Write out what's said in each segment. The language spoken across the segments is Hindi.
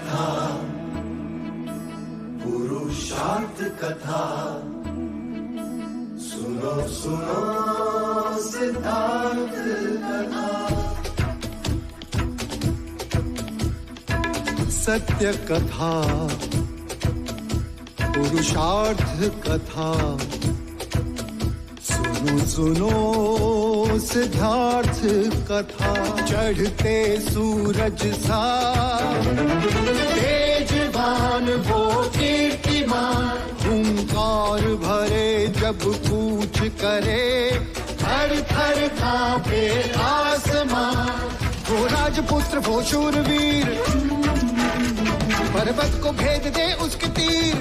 कथा, पुरुषार्थ कथा, सुनो सुनो सिद्धार्थ कथा। सत्य कथा, पुरुषार्थ कथा, सुनो सुनो सिद्धार्थ कथा। चढ़ते सूरज सा तेजवान वो कीर्तिमान, हुंकार भरे जब कूच करे, थर थर कांपे आसमान। वो राजपुत्र वो शूरवीर, पर्वत को भेद दे उसके तीर,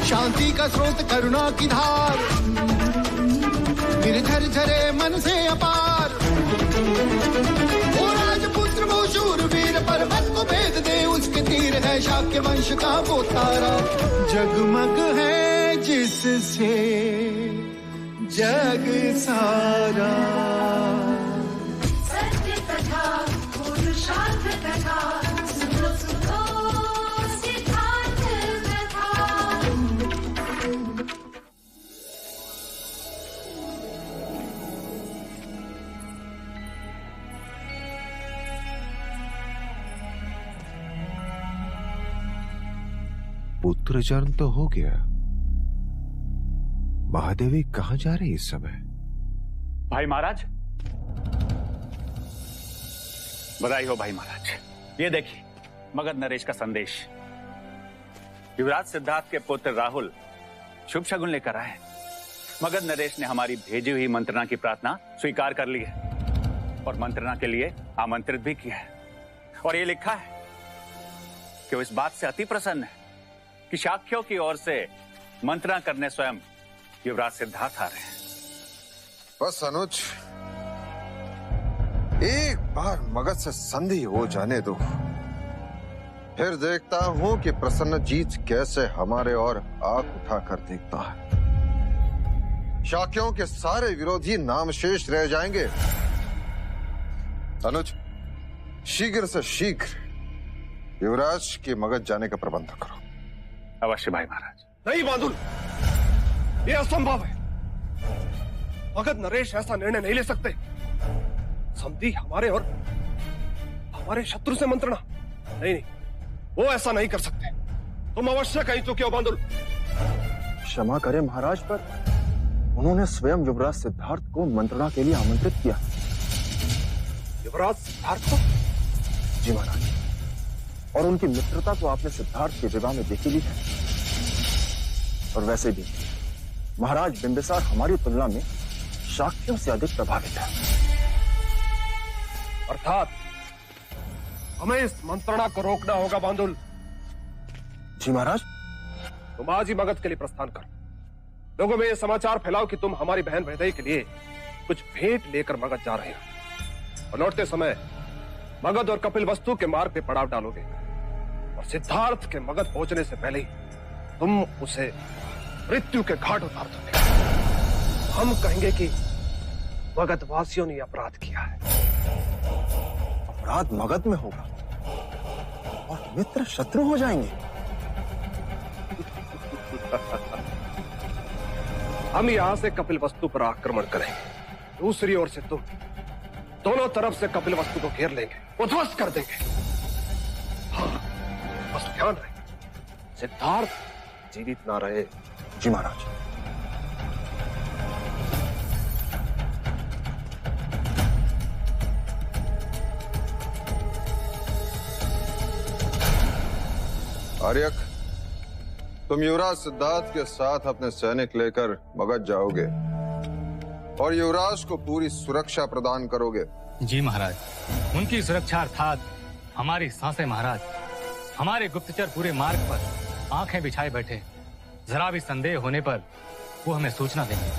शांति का स्रोत करुणा की धार, निर्झर झरे मन से अपार। वो राजपुत्र वो शूरवीर, पर्वत को भेद दे उसके तीर, है शाक्य वंश का वो तारा, जगमग है जिससे जग सारा। सत्य कथा, पुरुषार्थ कथा, सुनो सुनो सिद्धार्थ कथा। पुत्र जन्म तो हो गया, महादेवी कहाँ जा रही इस समय? भाई महाराज, बधाई हो भाई महाराज। ये देखिए मगध नरेश का संदेश। युवराज सिद्धार्थ के पुत्र राहुल शुभ शगुन लेकर आए। मगध नरेश ने हमारी भेजी हुई मंत्रणा की प्रार्थना स्वीकार कर ली है और मंत्रणा के लिए आमंत्रित भी किया है। और ये लिखा है कि वो इस बात से अति प्रसन्न है कि शाक्यों की ओर से मंत्रणा करने स्वयं युवराज सिद्धार्थ आ रहे हैं। बस अनुज, एक बार मगध से संधि हो जाने दो, फिर देखता हूं कि प्रसन्नजीत कैसे हमारे और आंख उठाकर देखता है। शाक्यों के सारे विरोधी नामशेष रह जाएंगे। अनुज, शीघ्र से शीघ्र युवराज के मगध जाने का प्रबंध करो। अवश्य भाई महाराज। नहीं बांदुल, ये असंभव है। मगध नरेश ऐसा निर्णय नहीं ले सकते। संधि हमारे और हमारे शत्रु से मंत्रणा, नहीं नहीं, वो ऐसा नहीं कर सकते। तुम अवश्य कहीं चुके हो बांदुल। क्षमा करें महाराज, पर उन्होंने स्वयं युवराज सिद्धार्थ को मंत्रणा के लिए आमंत्रित किया। युवराज सिद्धार्थ को? जी महाराज, और उनकी मित्रता तो आपने सिद्धार्थ के विवाह में देखी ली है। और वैसे भी महाराज बिंबिसार हमारी तुलना में शाक्यों से अधिक प्रभावित है। अर्थात हमें इस मंत्रणा को रोकना होगा बांदुल। जी महाराज। तुम आज ही मगध के लिए प्रस्थान करो। लोगों में यह समाचार फैलाओ कि तुम हमारी बहन भैदई के लिए कुछ भेंट लेकर मगध जा रहे हो, और लौटते समय मगध और कपिल वस्तु के मार्ग पे पड़ाव डालोगे, और सिद्धार्थ के मगध पहुंचने से पहले ही तुम उसे मृत्यु के घाट उतार दोगे। हम कहेंगे कि मगध वासियों ने अपराध किया है। अपराध मगध में होगा और मित्र शत्रु हो जाएंगे। हम यहां से कपिल वस्तु पर आक्रमण करेंगे, दूसरी ओर से तुम दोनों तरफ से कपिल वस्तु को घेर लेंगे, उध्वस्त कर देंगे। हाँ, बस ध्यान रहे सिद्धार्थ जीवित ना रहे। जी महाराज। आर्यक, तुम युवराज सिद्धार्थ के साथ अपने सैनिक लेकर मगध जाओगे और युवराज को पूरी सुरक्षा प्रदान करोगे। जी महाराज। उनकी सुरक्षा अर्थात हमारी सांसें महाराज। हमारे गुप्तचर पूरे मार्ग पर आंखें बिछाए बैठे, जरा भी संदेह होने पर वो हमें सूचना देंगे।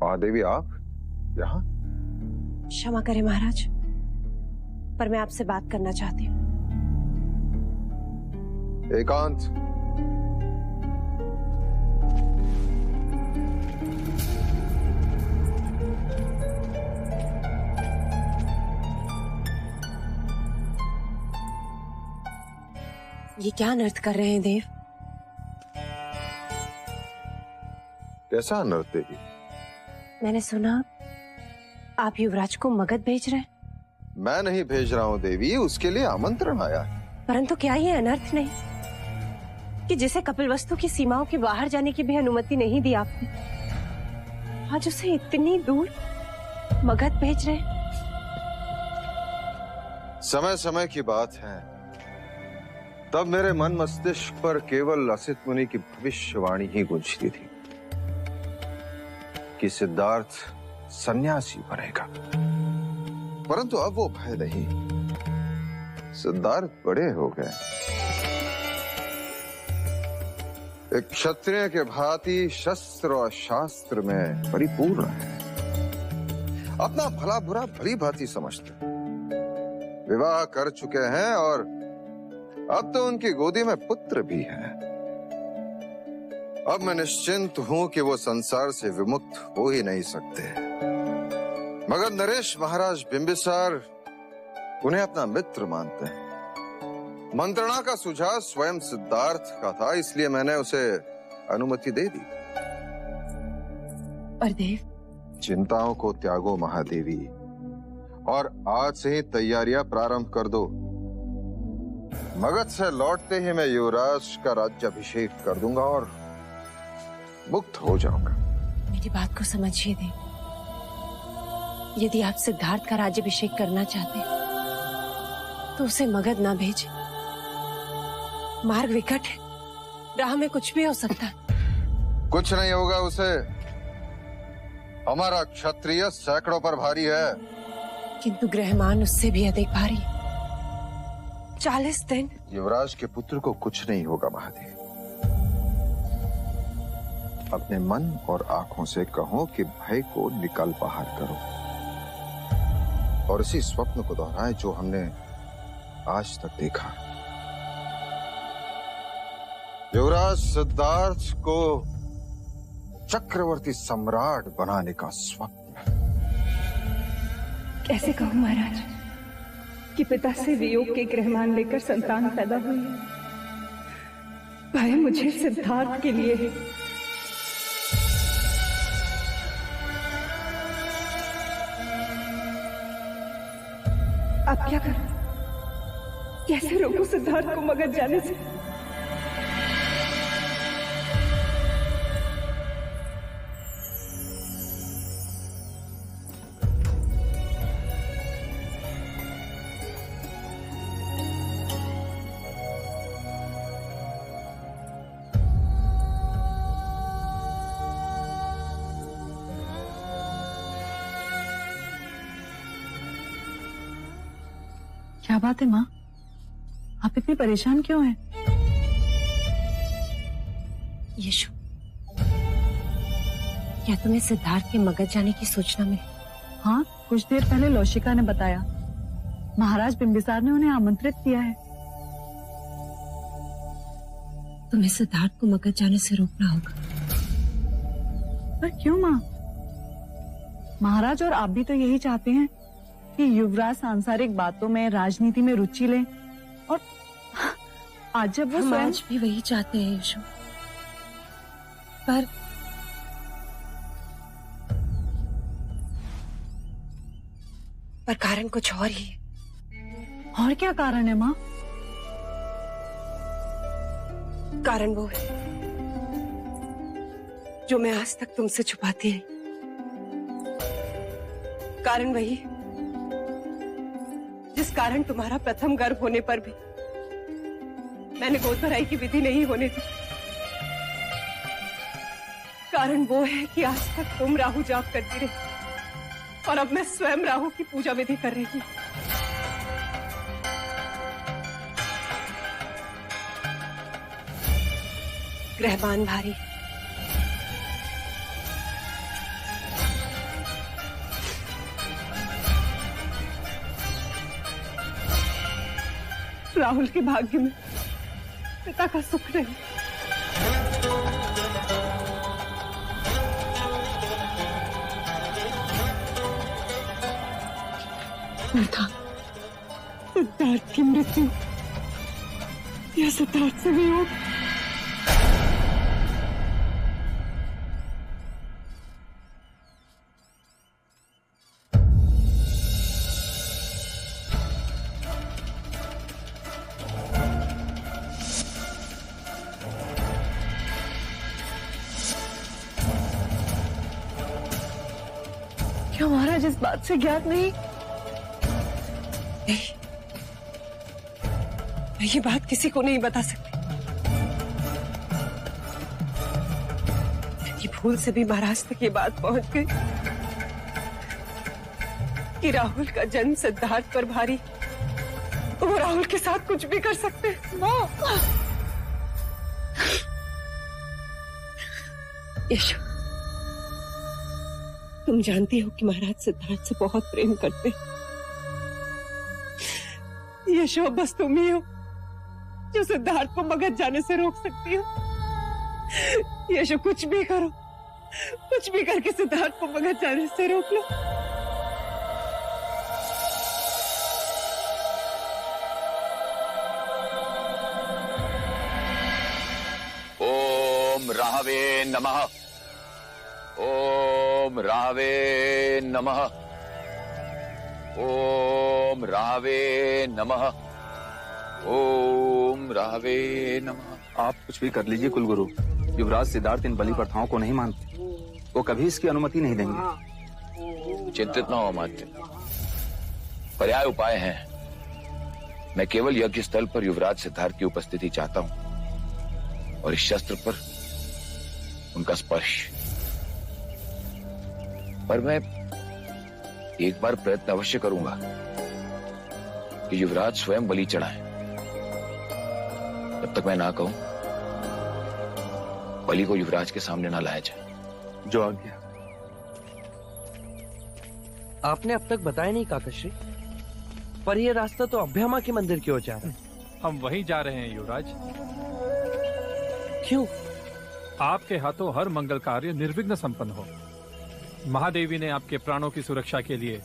महादेवी, आप यहाँ? क्षमा करें महाराज, पर मैं आपसे बात करना चाहती हूँ। एकांत। ये क्या अनर्थ कर रहे हैं देव? कैसा अनर्थ देवी? मैंने सुना आप युवराज को मगध भेज रहे हैं। मैं नहीं भेज रहा हूँ देवी, उसके लिए आमंत्रण आया है। परंतु क्या ये अनर्थ नहीं कि जिसे कपिलवस्तु की सीमाओं के बाहर जाने की भी अनुमति नहीं दी आपने, आज उसे इतनी दूर मगध भेज रहे हैं? समय समय की बात है, तब मेरे मन मस्तिष्क पर केवल असित मुनि की भविष्यवाणी ही गूंजती थी कि सिद्धार्थ सन्यासी बनेगा। परंतु अब वो भय नहीं, सिद्धार्थ बड़े हो गए, एक क्षत्रिय के भांति शस्त्र और शास्त्र में परिपूर्ण है, अपना भला बुरा भली भांति समझते, विवाह कर चुके हैं और अब तो उनकी गोदी में पुत्र भी है। अब मैं निश्चिंत हूं कि वो संसार से विमुक्त हो ही नहीं सकते, मगर नरेश महाराज बिंबिसार उन्हें अपना मित्र मानते हैं। मंत्रणा का सुझाव स्वयं सिद्धार्थ का था, इसलिए मैंने उसे अनुमति दे दी। पर देव, चिंताओं को त्यागो महादेवी, और आज से ही तैयारियां प्रारंभ कर दो। मगध से लौटते ही मैं युवराज का राज्याभिषेक कर दूंगा और मुक्त हो जाऊंगा। मेरी बात को समझिए देव, यदि आप सिद्धार्थ का राज्याभिषेक करना चाहते हैं तो उसे मगध ना भेजें। मार्ग विकट है, राह में कुछ भी हो सकता है। कुछ नहीं होगा उसे, हमारा क्षत्रिय सैकड़ों पर भारी है। किंतु ग्रहमान उससे भी अधिक भारी। 40 दिन। युवराज के पुत्र को कुछ नहीं होगा महादेव। अपने मन और आंखों से कहो कि भय को निकल बाहर करो और इसी स्वप्न को दोहराए जो हमने आज तक देखा। युवराज सिद्धार्थ को चक्रवर्ती सम्राट बनाने का स्वप्न। कैसे कहूं महाराज कि पिता से वियोग के ग्रहमान लेकर संतान पैदा हुई है। भय मुझे सिद्धार्थ के लिए है। अब क्या करूं? कैसे रोकूं सिद्धार्थ को मगध जाने से? क्या बात है माँ, आप इतनी परेशान क्यों हैं? यशु, क्या तुम्हें सिद्धार्थ के मगध जाने की सूचना मिली? हाँ, कुछ देर पहले लौशिका ने बताया। महाराज बिंबिसार ने उन्हें आमंत्रित किया है। तुम्हें सिद्धार्थ को मगध जाने से रोकना होगा। पर क्यों माँ? महाराज और आप भी तो यही चाहते हैं कि युवराज सांसारिक बातों में, राजनीति में रुचि ले, और आज जब वो स्वयं आज भी वही चाहते हैं यशु, पर कारण कुछ और ही है। और क्या कारण है माँ? कारण वो है जो मैं आज तक तुमसे छुपाती रही। कारण वही है जिस कारण तुम्हारा प्रथम गर्भ होने पर भी मैंने गोद भराई की विधि नहीं होने दी। कारण वो है कि आज तक तुम राहु जाप करती रही और अब मैं स्वयं राहु की पूजा विधि कर रही हूं। ग्रहमान भारी, राहुल के भाग्य में पिता का सुख नहीं। सिद्धार्थ की मृत्यु या सिद्धार्थ से वियोग। क्या महाराज इस बात से ज्ञात नहीं? नहीं, मैं ये बात किसी को नहीं बता सकती। ये भूल से भी महाराज तक ये बात पहुंच गई कि राहुल का जन्म सिद्धार्थ पर भारी, वो राहुल के साथ कुछ भी कर सकते हैं। यशो, तुम जानती हो कि महाराज सिद्धार्थ से बहुत प्रेम करते हैं। यशो, बस तुम ही हो जो सिद्धार्थ को मगध जाने से रोक सकती हो। यशो, कुछ भी करो, कुछ भी करके सिद्धार्थ को मगध जाने से रोक लो। ओम राहवे नमः। ओम राहवे नमः। ओम राहवे नमः। ओम राहवे नमः। आप कुछ भी कर लीजिए कुलगुरु, युवराज सिद्धार्थ इन बलि प्रथाओं को नहीं मानते। वो कभी इसकी अनुमति नहीं देंगे। चिंतित न हो अमात्य, पर्याय उपाय हैं। मैं केवल यज्ञ स्थल पर युवराज सिद्धार्थ की उपस्थिति चाहता हूं और इस शस्त्र पर उनका स्पर्श। पर मैं एक बार प्रयत्न अवश्य करूंगा कि युवराज स्वयं बलि चढ़ाएं। जब तक मैं ना कहूं, बलि को युवराज के सामने ना लाया जाए। जो आज्ञा। आपने अब तक बताया नहीं काकश्री, पर यह रास्ता तो अभ्यामा के मंदिर की ओर जा रहा है। हम वहीं जा रहे हैं युवराज। क्यों? आपके हाथों हर मंगल कार्य निर्विघ्न संपन्न हो। महादेवी ने आपके प्राणों की सुरक्षा के लिए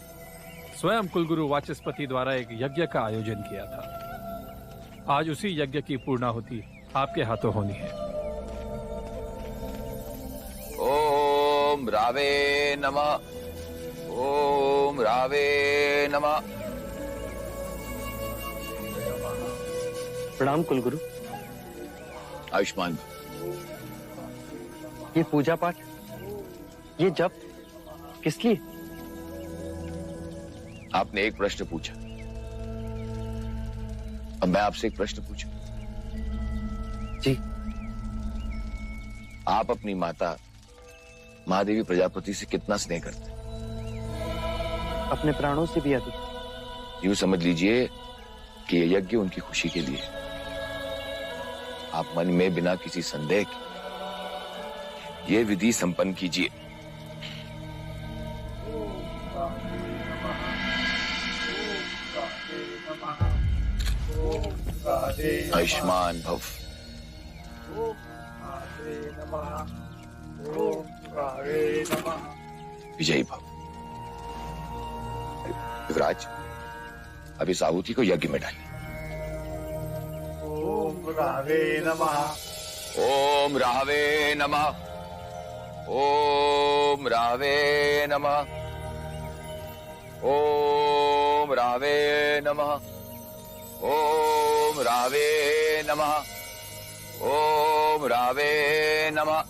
स्वयं कुलगुरु वाचस्पति द्वारा एक यज्ञ का आयोजन किया था। आज उसी यज्ञ की पूर्णाहुति आपके हाथों होनी है। ओम रावे नमः। ओम रावे नमः। प्रणाम कुलगुरु। आयुष्मान। ये पूजा पाठ, ये जप किस लिए? आपने एक प्रश्न पूछा, अब मैं आपसे एक प्रश्न पूछूं। जी। आप अपनी माता महादेवी प्रजापति से कितना स्नेह करते? अपने प्राणों से भी अधिक। यूं समझ लीजिए कि यह यज्ञ उनकी खुशी के लिए। आप मन में बिना किसी संदेह के ये विधि संपन्न कीजिए। आयुष्मान भव। विजयी भव। युवराज, अब इस आहुति को यज्ञ में डालिए। ओम रावे नमः। ओम राहवे नमः। ओम राहवे नमः। ओम राहवे नमः। ओम राहवे नमः। ओम राहवे नमः।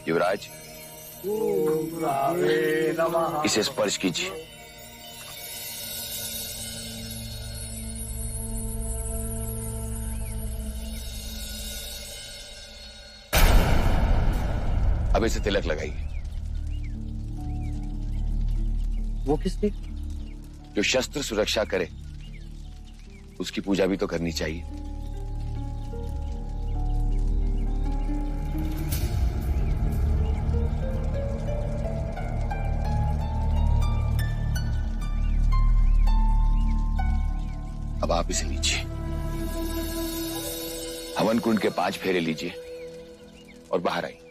युवराज, ओम रावे नमः। इसे स्पर्श कीजिए। अब इसे तिलक लगाइए। वो किस लिए? जो शस्त्र सुरक्षा करे उसकी पूजा भी तो करनी चाहिए। अब आप इसे लीजिए, हवन कुंड के 5 फेरे लीजिए और बाहर आइए।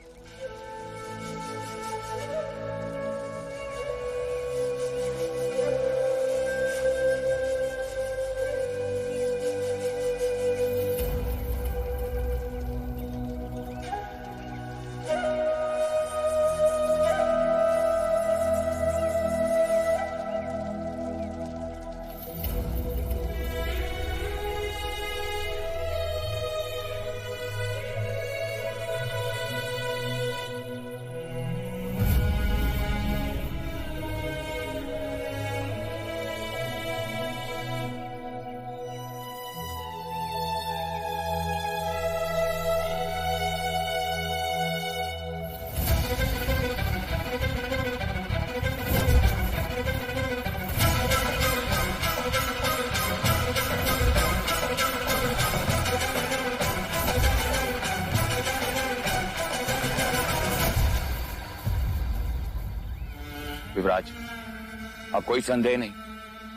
युवराज, अब कोई संदेह नहीं,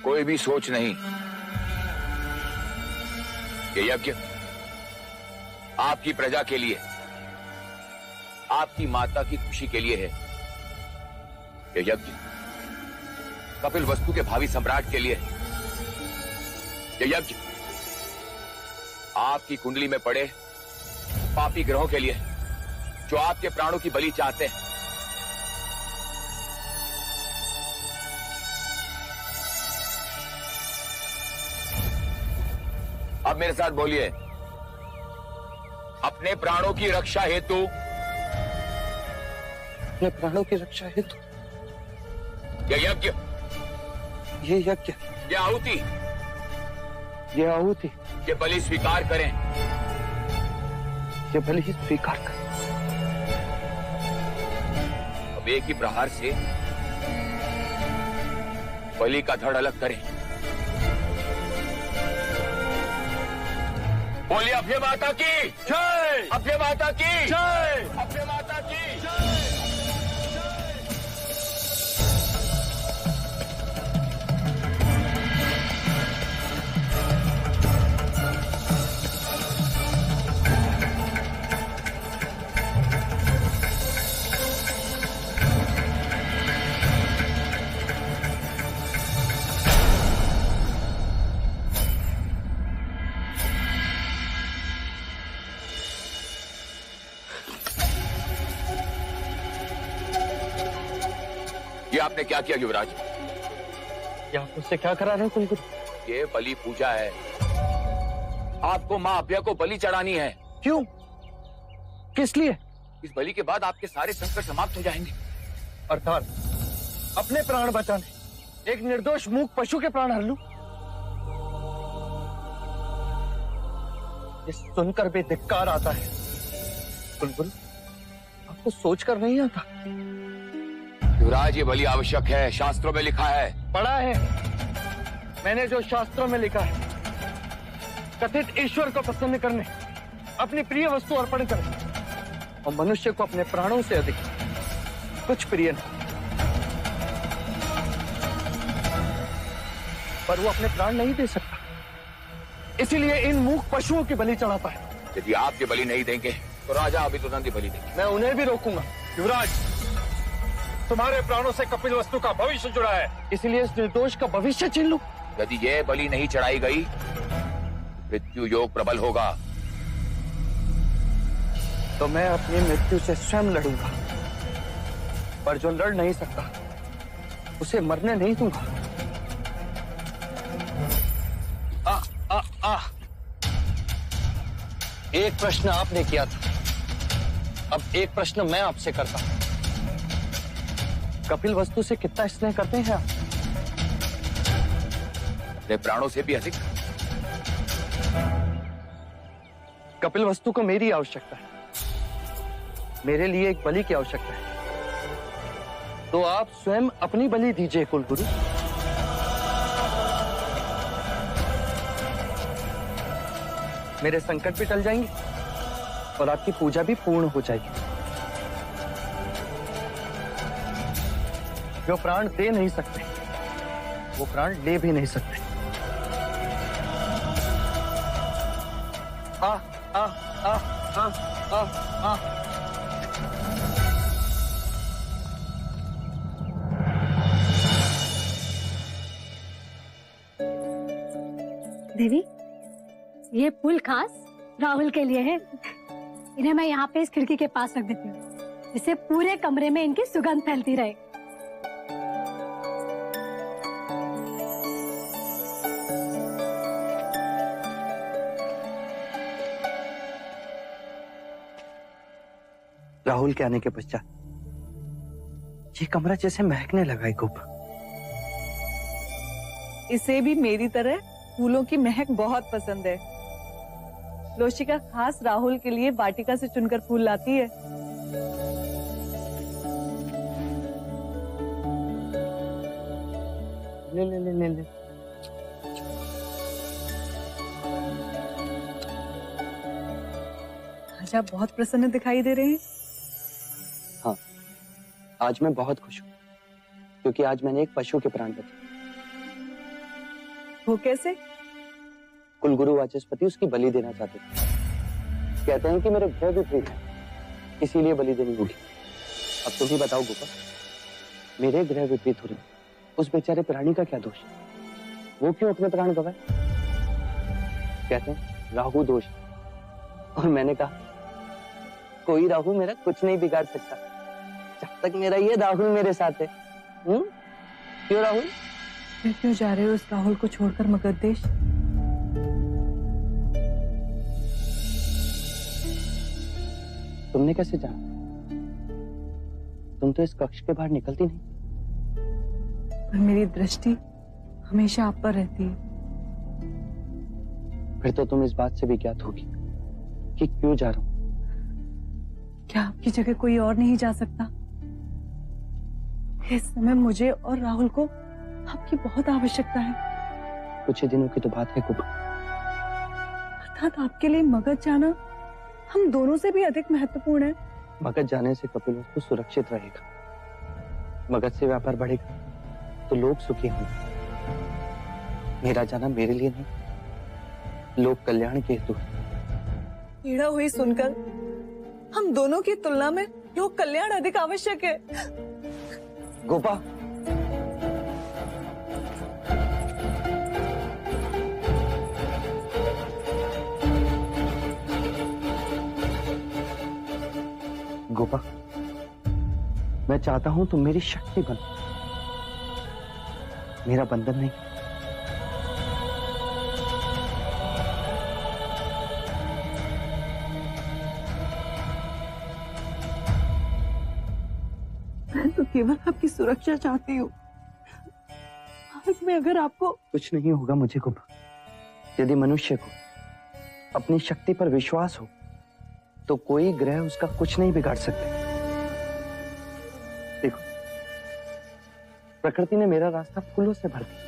कोई भी सोच नहीं। ये यज्ञ आपकी प्रजा के लिए, आपकी माता की खुशी के लिए है। ये यज्ञ कपिल वस्तु के भावी सम्राट के लिए है। ये यज्ञ आपकी कुंडली में पड़े पापी ग्रहों के लिए, जो आपके प्राणों की बलि चाहते हैं। अब मेरे साथ बोलिए, अपने प्राणों की रक्षा हेतु, अपने प्राणों की रक्षा हेतु ये यज्ञ, ये आहुति, ये बलि स्वीकार करें। ये बलि स्वीकार करें। अब एक ही प्रहार से बलि का धड़ अलग करें। बोलिए अभय माता की जय, अभय माता की जय, अभय माता की जय। ये आपने क्या किया युवराज? ये आप मुझसे क्या करा रहे हैं कुलगुरु? ये बलि पूजा है, आपको मां अभय को बलि चढ़ानी है। क्यों? किस लिए? इस बलि के बाद आपके सारे संकट समाप्त हो जाएंगे। अर्थात अपने प्राण बचाने एक निर्दोष मूक पशु के प्राण हर लूं? ये सुनकर भी धिक्कार आता है कुलगुरु, आपको सोचकर नहीं आता? युवराज, ये बलि आवश्यक है, शास्त्रों में लिखा है। पढ़ा है मैंने, जो शास्त्रों में लिखा है, कथित ईश्वर को प्रसन्न करने अपनी प्रिय वस्तु अर्पण करें, और मनुष्य को अपने प्राणों से अधिक कुछ प्रिय नहीं। पर वो अपने प्राण नहीं दे सकता, इसीलिए इन मूक पशुओं की बलि चढ़ाता है। यदि आप ये बलि नहीं देंगे तो राजा अभी तुरंत ही बलि देंगे। मैं उन्हें भी रोकूंगा। युवराज, तुम्हारे प्राणों से कपिल वस्तु का भविष्य जुड़ा है, इसलिए इस निर्दोष का भविष्य छीन लूं। यदि ये बलि नहीं चढ़ाई गई, मृत्यु योग प्रबल होगा। तो मैं अपनी मृत्यु से स्वयं लड़ूंगा, पर जो लड़ नहीं सकता उसे मरने नहीं दूंगा। एक प्रश्न आपने किया था, अब एक प्रश्न मैं आपसे करता हूं। कपिल वस्तु से कितना स्नेह करते हैं आप? अपने प्राणों से भी अधिक। कपिल वस्तु को मेरी आवश्यकता है, मेरे लिए एक बलि की आवश्यकता है, तो आप स्वयं अपनी बलि दीजिए कुलगुरु। मेरे संकट भी टल जाएंगे और आपकी पूजा भी पूर्ण हो जाएगी। जो प्राण दे नहीं सकते, वो प्राण ले भी नहीं सकते। आ आ आ आ आ आ देवी, ये फूल खास राहुल के लिए है। इन्हें मैं यहाँ पे इस खिड़की के पास रख देती हूँ, जिससे पूरे कमरे में इनकी सुगंध फैलती रहे। राहुल के आने के पश्चात ये कमरा जैसे महकने लगा है खूब। इसे भी मेरी तरह फूलों की महक बहुत पसंद है। लोशिका खास राहुल के लिए वाटिका से चुनकर फूल लाती है। ले ले ले ले ले। आज आप बहुत प्रसन्न दिखाई दे रहे हैं। हाँ, आज मैं बहुत खुश हूँ। क्योंकि आज मैंने एक पशु के प्राण बचाए। वो कैसे? कुलगुरु वाचस्पति उसकी बलि देना चाहते थे। कहते हैं कि मेरे ग्रह विपरीत है, इसीलिए बलि देनी होगी। अब तुम ही बताओ गोपा, मेरे ग्रह विपरीत हो रहे, उस बेचारे प्राणी का क्या दोष? वो क्यों अपने प्राण गवाए? कहते हैं राहु दोष। और मैंने कहा कोई राहु मेरा कुछ नहीं बिगाड़ सकता जब तक मेरा ये राहुल मेरे साथ है। क्यों राहुल? फिर क्यों जा रहे हो उस राहुल को छोड़कर मगध देश? तुमने कैसे जाना? तुम तो इस कक्ष के बाहर निकलती नहीं। पर मेरी दृष्टि हमेशा आप पर रहती है। फिर तो तुम इस बात से भी ज्ञात होगी कि क्यों जा रहा हूं। क्या आपकी जगह कोई और नहीं जा सकता? इस समय मुझे और राहुल को आपकी बहुत आवश्यकता है। कुछ ही दिनों की तो बात है कुबा। अर्थात आपके लिए मगध जाना हम दोनों से भी अधिक महत्वपूर्ण है। मगध जाने से कपिलवस्तु सुरक्षित रहेगा, मगध से व्यापार बढ़ेगा तो लोग सुखी होंगे। मेरा जाना मेरे लिए नहीं, लोक कल्याण के हेतु। पीड़ा हुई सुनकर हम दोनों की तुलना में लोक कल्याण अधिक आवश्यक है। गोपा, गोपा, मैं चाहता हूं तुम मेरी शक्ति बनो, मेरा बंधन नहीं। मैं तो केवल आपकी सुरक्षा चाहती हूँ। आज में अगर आपको कुछ नहीं होगा मुझे गोपा। यदि मनुष्य को अपनी शक्ति पर विश्वास हो तो कोई ग्रह उसका कुछ नहीं बिगाड़ सकते। देखो, प्रकृति ने मेरा रास्ता फूलों से भर दिया।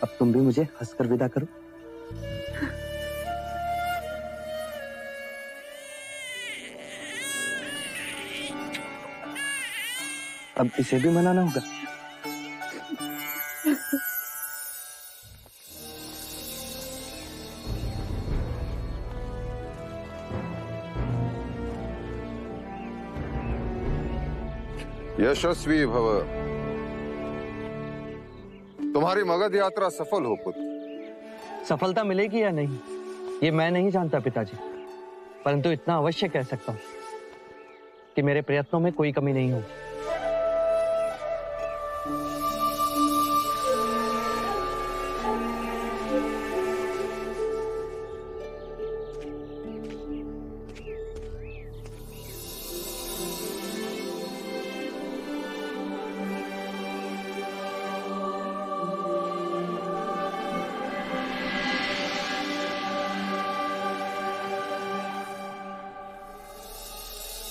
अब तुम भी मुझे हंसकर विदा करो। अब इसे भी मनाना होगा। यशस्वी भव। तुम्हारी मगध यात्रा सफल हो पुत्र। सफलता मिलेगी या नहीं ये मैं नहीं जानता पिताजी, परंतु इतना अवश्य कह सकता हूं कि मेरे प्रयत्नों में कोई कमी नहीं होगी।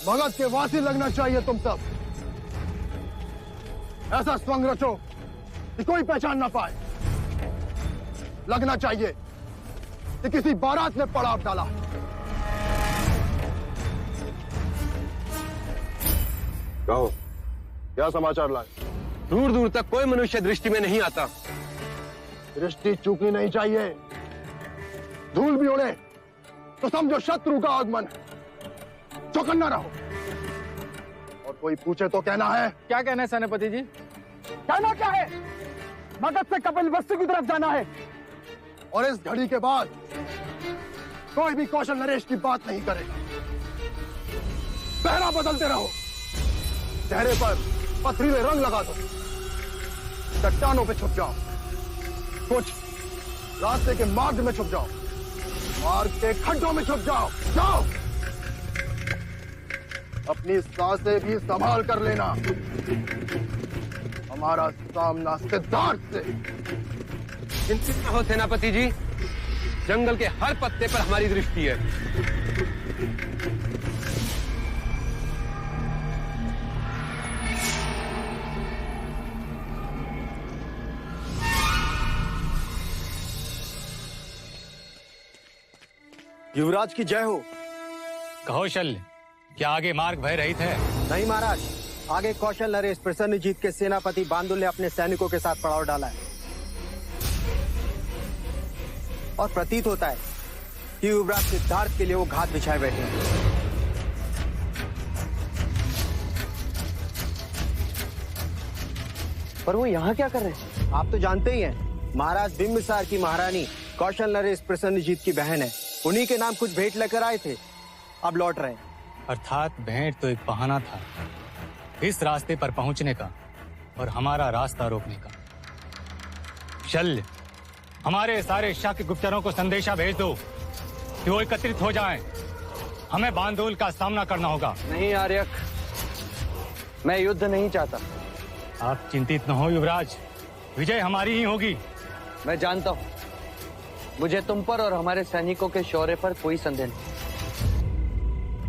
मगध के वासी लगना चाहिए तुम सब। ऐसा स्वंग रचो कि कोई पहचान ना पाए। लगना चाहिए कि किसी बारात ने पड़ाव डाला। कहो, क्या समाचार लाए? दूर दूर तक कोई मनुष्य दृष्टि में नहीं आता। दृष्टि चूकी नहीं चाहिए। धूल भी उड़े तो समझो शत्रु का आगमन है। चौकन्ना रहो। और कोई पूछे तो कहना है। क्या कहना है सेनापति जी? कहना क्या है? मगध से कपिलवस्तु की तरफ जाना है। और इस घड़ी के बाद कोई भी कौशल नरेश की बात नहीं करेगा। पहरा बदलते रहो। चेहरे पर पथरीले रंग लगा दो। चट्टानों पे छुप जाओ। कुछ रास्ते के मार्ग में छुप जाओ। मार्ग के खड्डों में छुप जाओ। जाओ। अपनी सांसें भी संभाल कर लेना। हमारा सामना सिद्धार्थ से। चिंतित न हो सेनापति जी, जंगल के हर पत्ते पर हमारी दृष्टि है। युवराज की जय हो। कहो शल्य, क्या आगे मार्ग भय रहित है? नहीं महाराज, आगे कौशल नरेश प्रसन्नजीत के सेनापति बांदुल ने अपने सैनिकों के साथ पड़ाव डाला है और प्रतीत होता है कि युवराज सिद्धार्थ के लिए वो घात बिछाए बैठे हैं। पर वो यहाँ क्या कर रहे हैं? आप तो जानते ही हैं, महाराज बिंबिसार की महारानी कौशल नरेश प्रसन्नजीत की बहन है। उन्हीं के नाम कुछ भेंट लेकर आए थे, अब लौट रहे हैं। अर्थात भेंट तो एक बहाना था इस रास्ते पर पहुंचने का और हमारा रास्ता रोकने का। शल्य, हमारे सारे शाक्य गुप्तचरों को संदेशा भेज दो कि वो एकत्रित हो जाएं। हमें बांदोल का सामना करना होगा। नहीं आर्यक, मैं युद्ध नहीं चाहता। आप चिंतित न हो युवराज, विजय हमारी ही होगी। मैं जानता हूँ, मुझे तुम पर और हमारे सैनिकों के शौर्य पर कोई संदेह नहीं,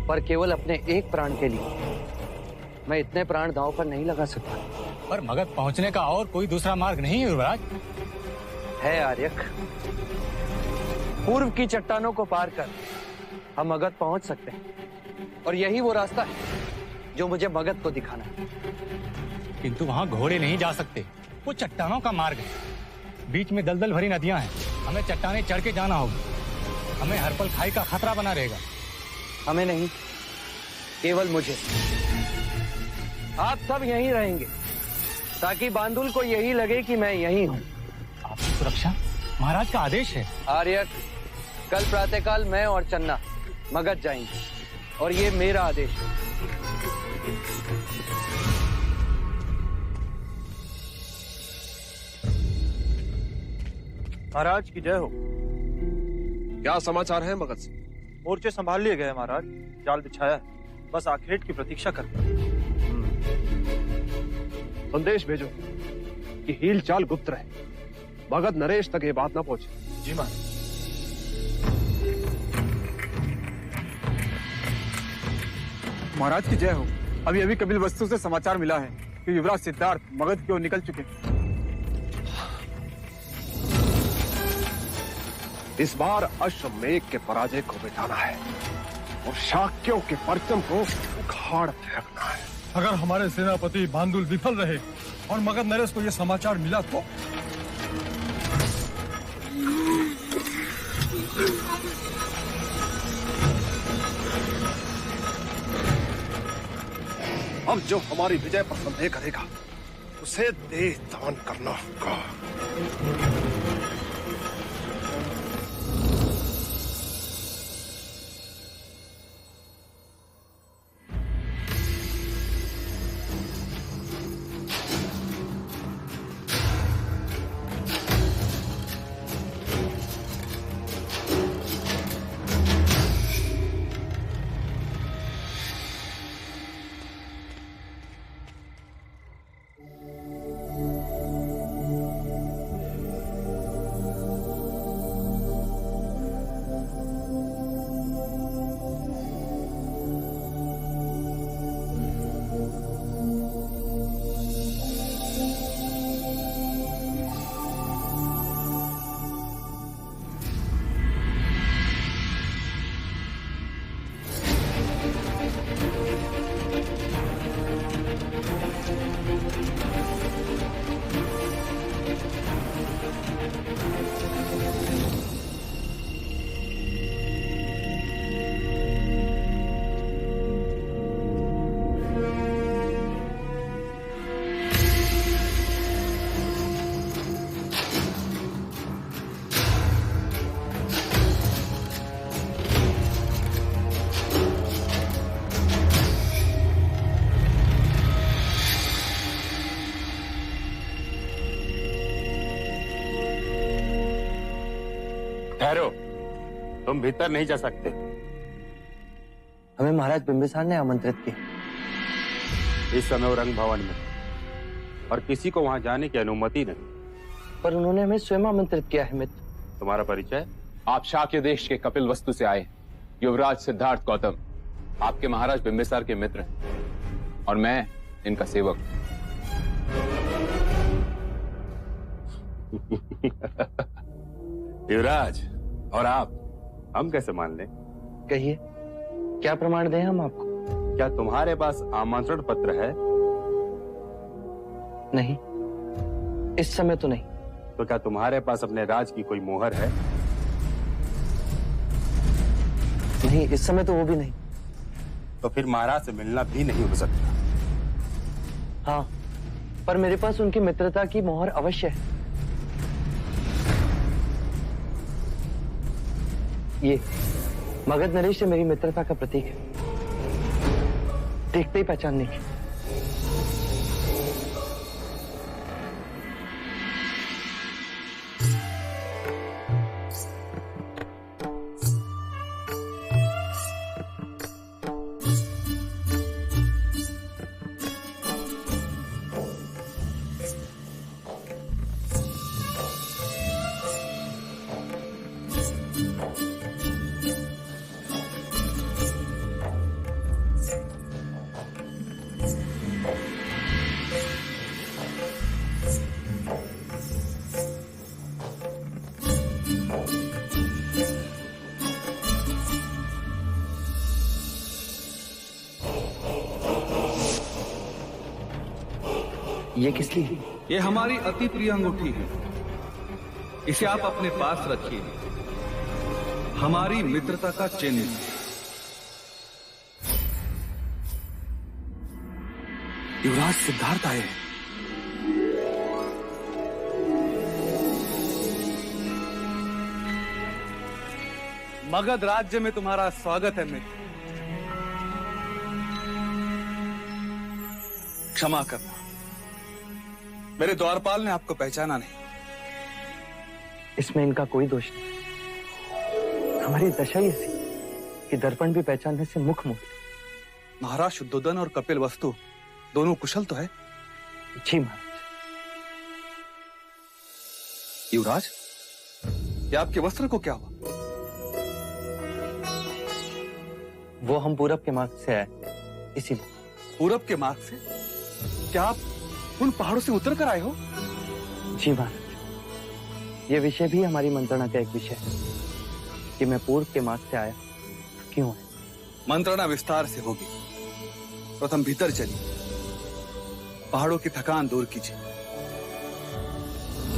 पर केवल अपने एक प्राण के लिए मैं इतने प्राण दांव पर नहीं लगा सकता। पर मगध पहुंचने का और कोई दूसरा मार्ग नहीं है युवराज? है आर्यक, पूर्व की चट्टानों को पार कर हम मगध पहुंच सकते हैं और यही वो रास्ता है जो मुझे मगध को दिखाना है। किंतु वहाँ घोड़े नहीं जा सकते, वो चट्टानों का मार्ग है, बीच में दलदल भरी नदियां हैं, हमें चट्टाने चढ़ के जाना होगा। हमें हर पल खाई का खतरा बना रहेगा। हमें नहीं, केवल मुझे। आप सब यहीं रहेंगे ताकि बांदुल को यही लगे कि मैं यहीं हूँ। आपकी सुरक्षा महाराज का आदेश है। आर्यक, कल प्रातःकाल मैं और चन्ना मगध जाएंगे और ये मेरा आदेश है। महाराज की जय हो। क्या समाचार है मगध से? मोर्चे संभाल लिए गए महाराज, जाल बिछाया है, बस आखेट की प्रतीक्षा करते हैं। संदेश भेजो कि हील चाल गुप्त रहे, मगध नरेश तक ये बात ना पहुंचे। जी महाराज। महाराज की जय हो। अभी अभी कपिल वस्तु से समाचार मिला है कि युवराज सिद्धार्थ मगध की ओर निकल चुके हैं। इस बार अश्वमेघ के पराजय को मिटाना है और शाक्यों के परचम को उखाड़ फेंकना है। अगर हमारे सेनापति बांदुल विफल रहे और मगध नरेश को यह समाचार मिला तो अब जो हमारी विजय पर संदेह करेगा उसे देह दान करना होगा। ठहरो, तुम भीतर नहीं जा सकते। हमें महाराज बिंबिसार ने आमंत्रित किया। इस समय वो रंग भवन में और किसी को वहां जाने की अनुमति नहीं। पर उन्होंने हमें स्वयं आमंत्रित किया है मित्र। तुम्हारा परिचय? आप शाक्य देश के कपिल वस्तु से आए युवराज सिद्धार्थ गौतम, आपके महाराज बिंबिसार के मित्र हैं और मैं इनका सेवक। युवराज, और आप, हम कैसे मान लें? कहिए, क्या प्रमाण दें हम आपको? क्या तुम्हारे पास आमंत्रण पत्र है नहीं, इस समय तो नहीं। तो क्या तुम्हारे पास अपने राज की कोई मोहर है? नहीं, इस समय तो वो भी नहीं। तो फिर महाराज से मिलना भी नहीं हो सकता। हाँ, पर मेरे पास उनकी मित्रता की मोहर अवश्य है। ये मगध नरेश से मेरी मित्रता का प्रतीक है, देखते ही पहचानने की। ये किस लिए? ये हमारी अति प्रिय अंगूठी है, इसे आप अपने पास रखिए, हमारी मित्रता का चिन्ह। युवराज सिद्धार्थ आए हैं। मगध राज्य में तुम्हारा स्वागत है मित्र। क्षमा करना, मेरे द्वारपाल ने आपको पहचाना नहीं। इसमें इनका कोई दोष नहीं। हमारी दशा ही ऐसी कि दर्पण भी पहचानने से मुख मोड़। महाराज शुद्धोदन और कपिल वस्तु दोनों कुशल तो है? जी महाराज। युवराज, ये आपके वस्त्र को क्या हुआ? वो हम पूरब के मार्ग से आए, इसीलिए। पूरब के मार्ग से? क्या आप उन पहाड़ों से उतर कर आए हो? जी महाराज, ये विषय भी हमारी मंत्रणा का एक विषय है कि मैं पूर्व के मार्ग से आया क्यों है। मंत्रणा विस्तार से होगी। प्रथम भीतर चलिए, पहाड़ों की थकान दूर कीजिए।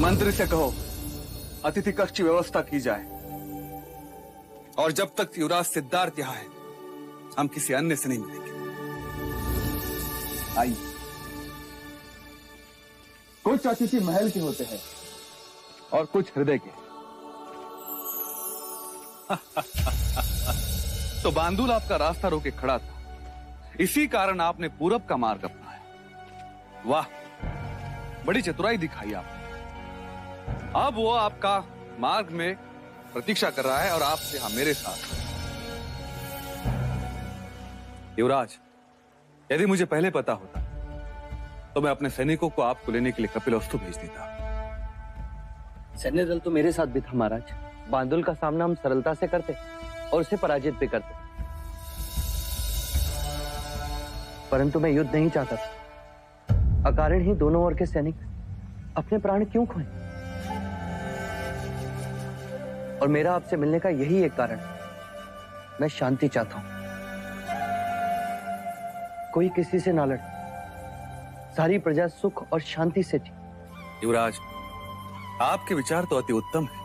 मंत्री से कहो अतिथि कक्ष की व्यवस्था की जाए, और जब तक युवराज सिद्धार्थ यहाँ है हम किसी अन्य से नहीं मिलेंगे। आइए। कुछ अतिथि महल के होते हैं और कुछ हृदय के। तो बांदुल आपका रास्ता रोके खड़ा था, इसी कारण आपने पूरब का मार्ग अपनाया। वाह, बड़ी चतुराई दिखाई आपने। अब वो आपका मार्ग में प्रतीक्षा कर रहा है और आपसे हाँ मेरे साथ। युवराज, यदि मुझे पहले पता होता तो मैं अपने सैनिकों को आपको लेने के लिए कपिलवस्तु भेज देता। सैन्य दल तो मेरे साथ भी था महाराज। बांदुल का सामना हम सरलता से करते और उसे पराजित भी करते, परंतु मैं युद्ध नहीं चाहता था। अकारण ही दोनों ओर के सैनिक अपने प्राण क्यों खोए? और मेरा आपसे मिलने का यही एक कारण, मैं शांति चाहता हूं। कोई किसी से ना लड़े, सारी प्रजा सुख और शांति से जी। युवराज, आपके विचार तो अति उत्तम है।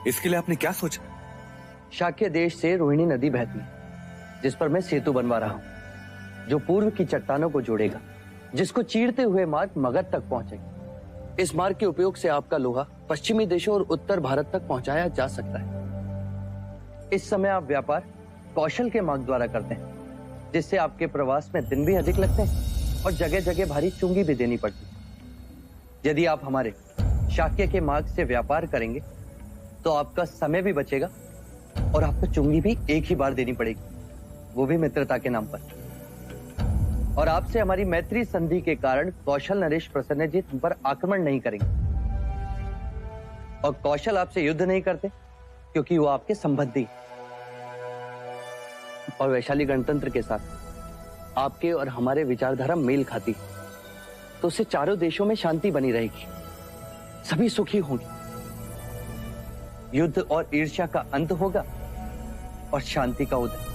इसके लिए आपने क्या सोचा? शाक्य देश से रोहिणी नदी बहती है, जिस पर मैं सेतु बनवा रहा हूं, जो पूर्व की चट्टानों को जोड़ेगा, जिसको चीरते हुए मार्ग मगध तक पहुंचेगा। इस मार्ग के उपयोग से आपका लोहा पश्चिमी देशों और उत्तर भारत तक पहुंचाया जा सकता है। इस समय आप व्यापार कौशल के मार्ग द्वारा करते हैं, जिससे आपके प्रवास में दिन भी अधिक लगते हैं और जगह जगह भारी चुंगी भी देनी पड़ती है। यदि आप हमारे शाक्य के मार्ग से व्यापार करेंगे तो आपका समय भी बचेगा और आपको चुंगी भी एक ही बार देनी पड़ेगी, वो भी मित्रता के नाम पर। और आपसे हमारी मैत्री संधि के कारण कौशल नरेश प्रसन्नजीत हम पर आक्रमण नहीं करेंगे, और कौशल आपसे युद्ध नहीं करते क्योंकि वो आपके संबंधी। और वैशाली गणतंत्र के साथ आपके और हमारे विचारधारा मेल खाती, तो उससे चारों देशों में शांति बनी रहेगी, सभी सुखी होंगे। युद्ध और ईर्ष्या का अंत होगा और शांति का उदय।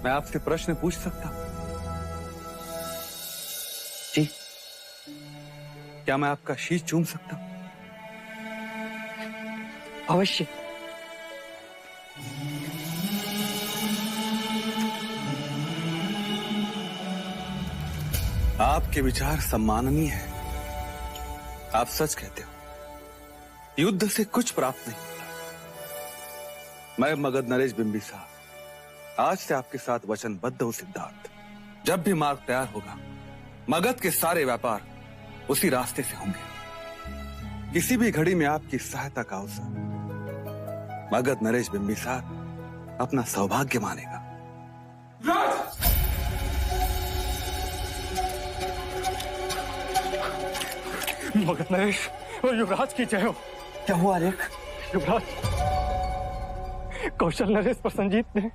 मैं आपसे प्रश्न पूछ सकता हूं? जी। क्या मैं आपका शीश चूम सकता हूं? अवश्य। आपके विचार सम्माननीय हैं। आप सच कहते हो, युद्ध से कुछ प्राप्त नहीं होता। मैं मगध नरेश बिंबिसार आज से आपके साथ वचनबद्ध हूं सिद्धार्थ। जब भी मार्ग तैयार होगा, मगध के सारे व्यापार उसी रास्ते से होंगे। किसी भी घड़ी में आपकी सहायता का अवसर मगध नरेश बिंबिसार अपना सौभाग्य मानेगा। मगध नरेश और युवराज की जय हो। क्या हुआ आलेख? युवराज, कौशल नरेश प्रसन्नजीत ने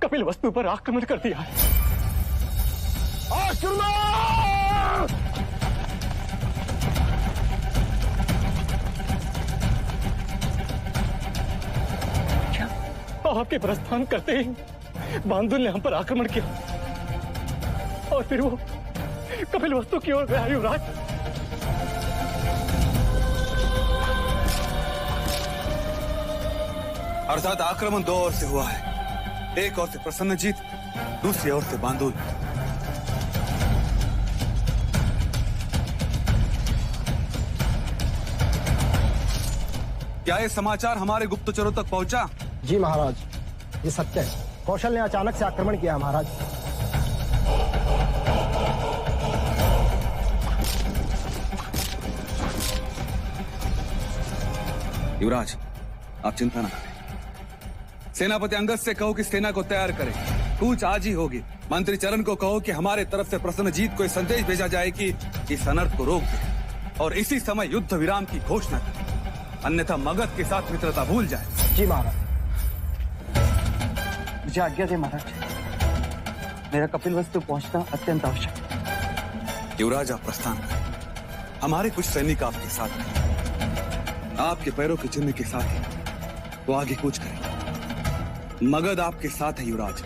कपिल वस्तु पर आक्रमण कर दिया है। आपके प्रस्थान करते ही बांदुल ने हम पर आक्रमण किया और फिर वो कपिल वस्तु की ओर गया। युवराज, अर्थात आक्रमण दो ओर से हुआ है। एक ओर से प्रसन्नजीत, दूसरी ओर से बांदुल। क्या ये समाचार हमारे गुप्तचरों तक पहुंचा? जी महाराज, ये सत्य है। कौशल ने अचानक से आक्रमण किया महाराज। युवराज, आप चिंता न करें। सेनापति अंगद से कहो कि सेना को तैयार करें। कूच आज ही होगी। मंत्री चरण को कहो कि हमारे तरफ से प्रसन्नजीत को एक संदेश भेजा जाए कि इस अनर्थ को रोक दे और इसी समय युद्ध विराम की घोषणा करें, अन्यथा मगध के साथ मित्रता भूल जाए। जी महाराज। मुझे आज्ञा दे महाराज, मेरा कपिल वस्तु पहुंचना अत्यंत आवश्यक। युवराज, आप प्रस्थान करें। हमारे कुछ सैनिक आपके साथ हैं। आपके पैरों के चिन्ह के साथ ही वो आगे कूच करें। मगध आपके साथ है युवराज।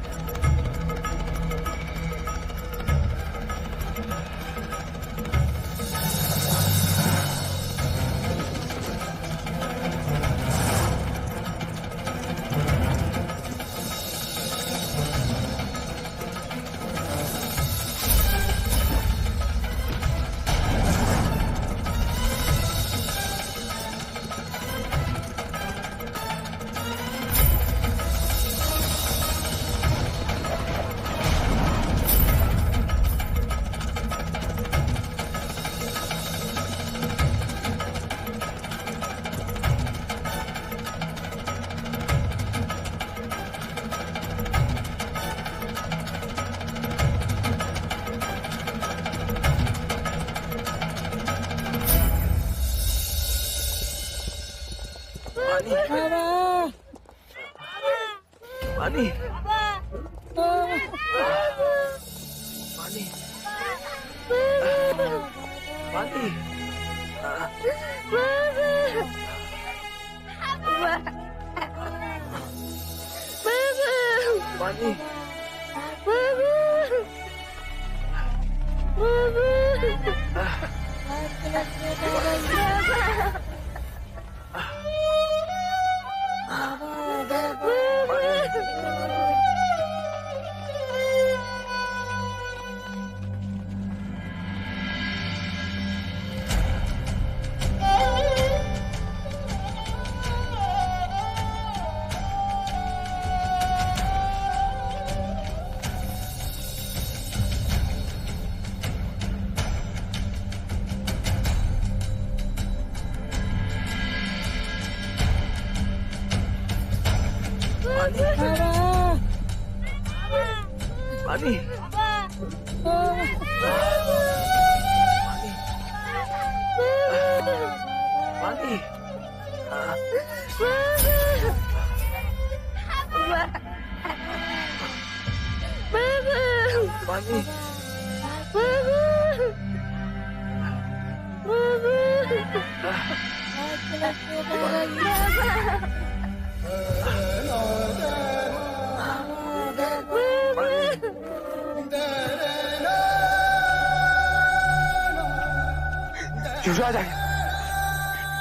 युवराज आ गया,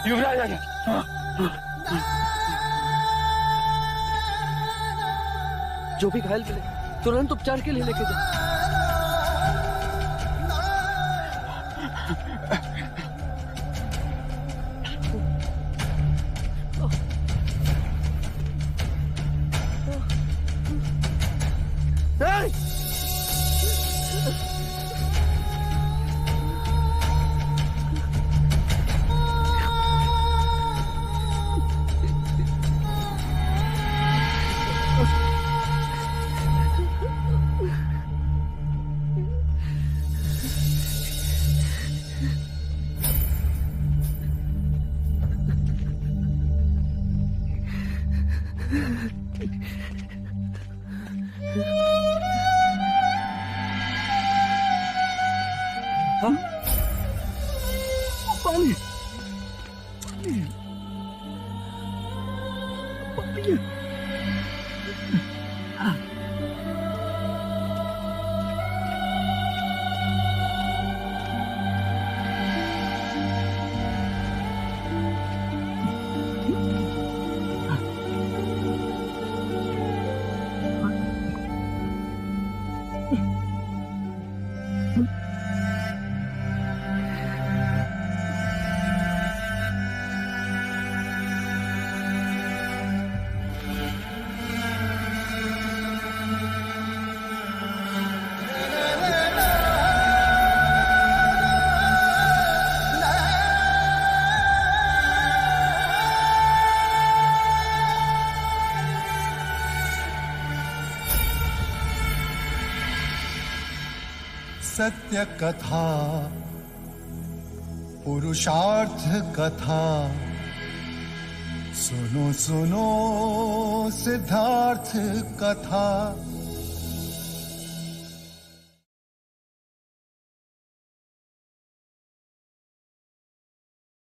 युवराज आ गया। जो भी घायल मिले तुरंत उपचार के लिए लेके जाओ। सत्य कथा, पुरुषार्थ कथा, सुनो सुनो सिद्धार्थ कथा।